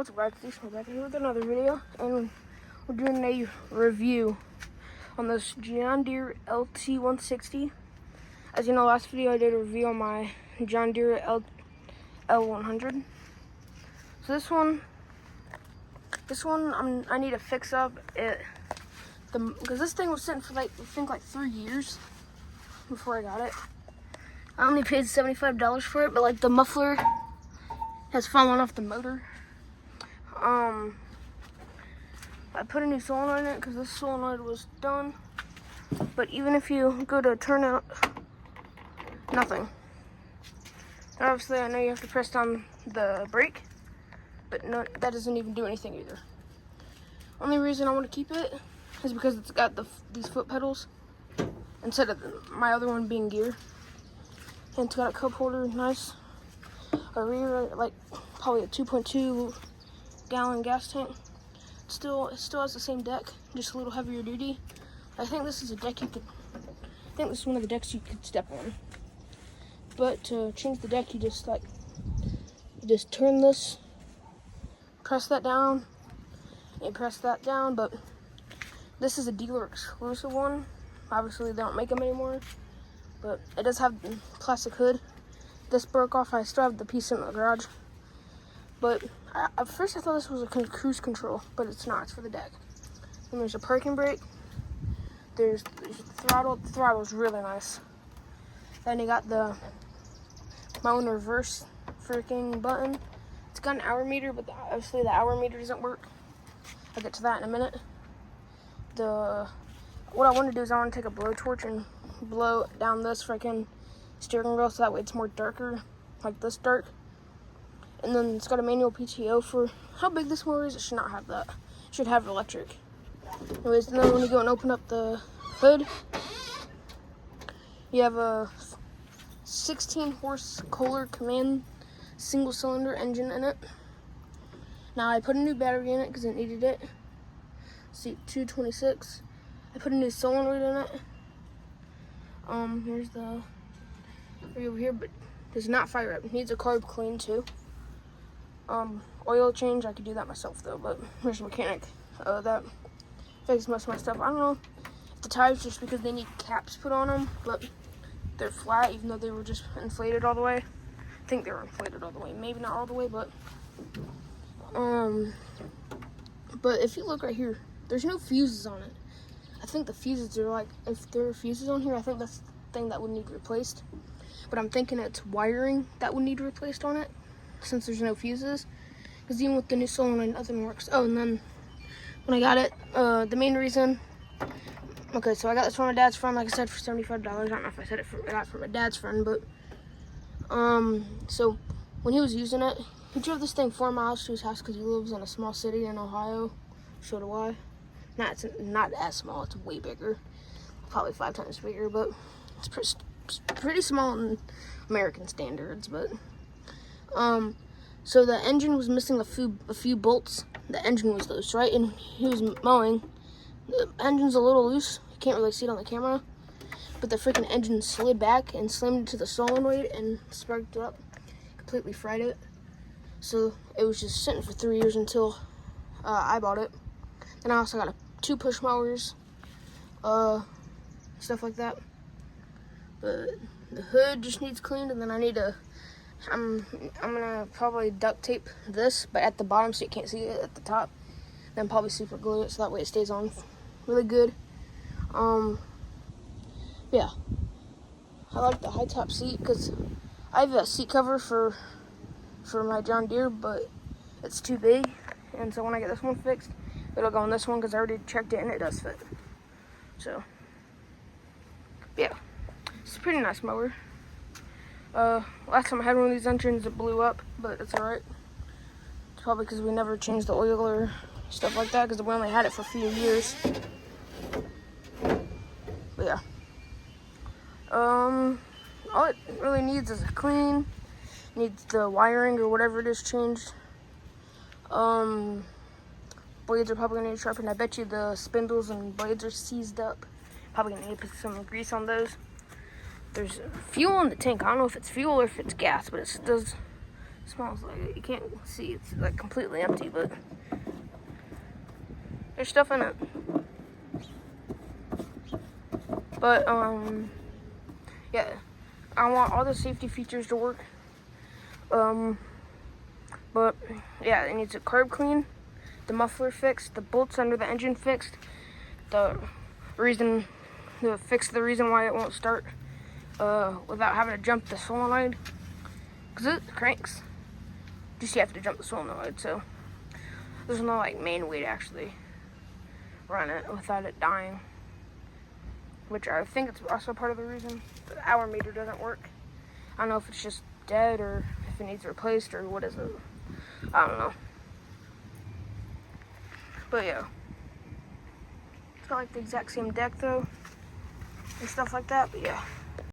What's up, guys? We're back here with another video, and we're doing a review on this John Deere Lt160. As you know, last video I did a review on my John Deere Lt100. So this one I need to fix up it, because this thing was sitting for I think 3 years before I got it. I only paid $75 for it, but the muffler has fallen off the motor. I put a new solenoid in it because this solenoid was done. But even if you go to turn it, nothing. And obviously, I know you have to press down the brake, but no, that doesn't even do anything either. Only reason I want to keep it is because it's got these foot pedals instead of my other one being gear. And it's got a cup holder, nice. A rear, probably a 2.2 gallon gas tank. It still has the same deck, just a little heavier duty. I think this is a deck this is one of the decks you could step on. But to change the deck, you just turn this, press that down, and press that down. But this is a dealer exclusive one. Obviously, they don't make them anymore. But it does have the plastic hood. This broke off. I still have the piece in the garage. But at first I thought this was a cruise control, but it's not. It's for the deck. And there's a parking brake. There's the throttle. The throttle is really nice. Then you got my own reverse freaking button. It's got an hour meter, but obviously the hour meter doesn't work. I'll get to that in a minute. What I want to do is I want to take a blowtorch and blow down this freaking steering wheel so that way it's more darker, like this dark. And then it's got a manual PTO for how big this mower is. It should not have that. It should have electric. Anyways, and then when you go and open up the hood, you have a 16 horse Kohler Command single cylinder engine in it. Now I put a new battery in it because it needed it. See, 226. I put a new solenoid in it. Here's the over here, but does not fire up. It needs a carb clean too. Oil change, I could do that myself though, but here's a mechanic that fixes most of my stuff. I don't know if the tires just because they need caps put on them, but they're flat even though they were just inflated all the way. I think they were inflated all the way, maybe not all the way, but if you look right here, there's no fuses on it. I think the fuses are if there are fuses on here, I think that's the thing that would need replaced. But I'm thinking it's wiring that would need replaced on it, since there's no fuses. Because even with the new solenoid, nothing works. Oh, and then when I got it, the main reason, okay, so I got this from my dad's friend, like I said, for $75. I don't know if I said I got it from my dad's friend, but, so when he was using it, he drove this thing 4 miles to his house because he lives in a small city in Ohio. So do I. It's not as small, it's way bigger. Probably 5 times bigger, but it's pretty small in American standards, but so the engine was missing a few bolts. The engine was loose, right? And he was mowing. The engine's a little loose. You can't really see it on the camera, but the freaking engine slid back and slammed into the solenoid and sparked it up, completely fried it. So it was just sitting for 3 years until I bought it. Then I also got 2 push mowers, stuff like that. But the hood just needs cleaned, and then I need to. I'm gonna probably duct tape this, but at the bottom so you can't see it at the top. Then probably super glue it so that way it stays on really good. Yeah, I like the high top seat because I have a seat cover for my John Deere, but it's too big, and so when I get this one fixed, it'll go on this one because I already checked it and it does fit. So yeah. It's a pretty nice mower. Last time I had one of these engines, it blew up, but it's alright. It's probably because we never changed the oil or stuff like that, because we only had it for a few years. But yeah. All it really needs is a clean. Needs the wiring or whatever it is changed. Blades are probably going to need sharpened. I bet you the spindles and blades are seized up. Probably going to need to put some grease on those. There's fuel in the tank. I don't know if it's fuel or if it's gas, but it does smells like it. You can't see, it's like completely empty, but there's stuff in it. But yeah, I want all the safety features to work. But yeah, it needs a carb clean, the muffler fixed, the bolts under the engine fixed, fix the reason why it won't start without having to jump the solenoid, because it cranks. Just you have to jump the solenoid, so there's no like main way to actually run it without it dying, which I think it's also part of the reason the hour meter doesn't work. I don't know if it's just dead or if it needs replaced or what is it. I don't know. But yeah, it's got like the exact same deck though and stuff like that, but yeah.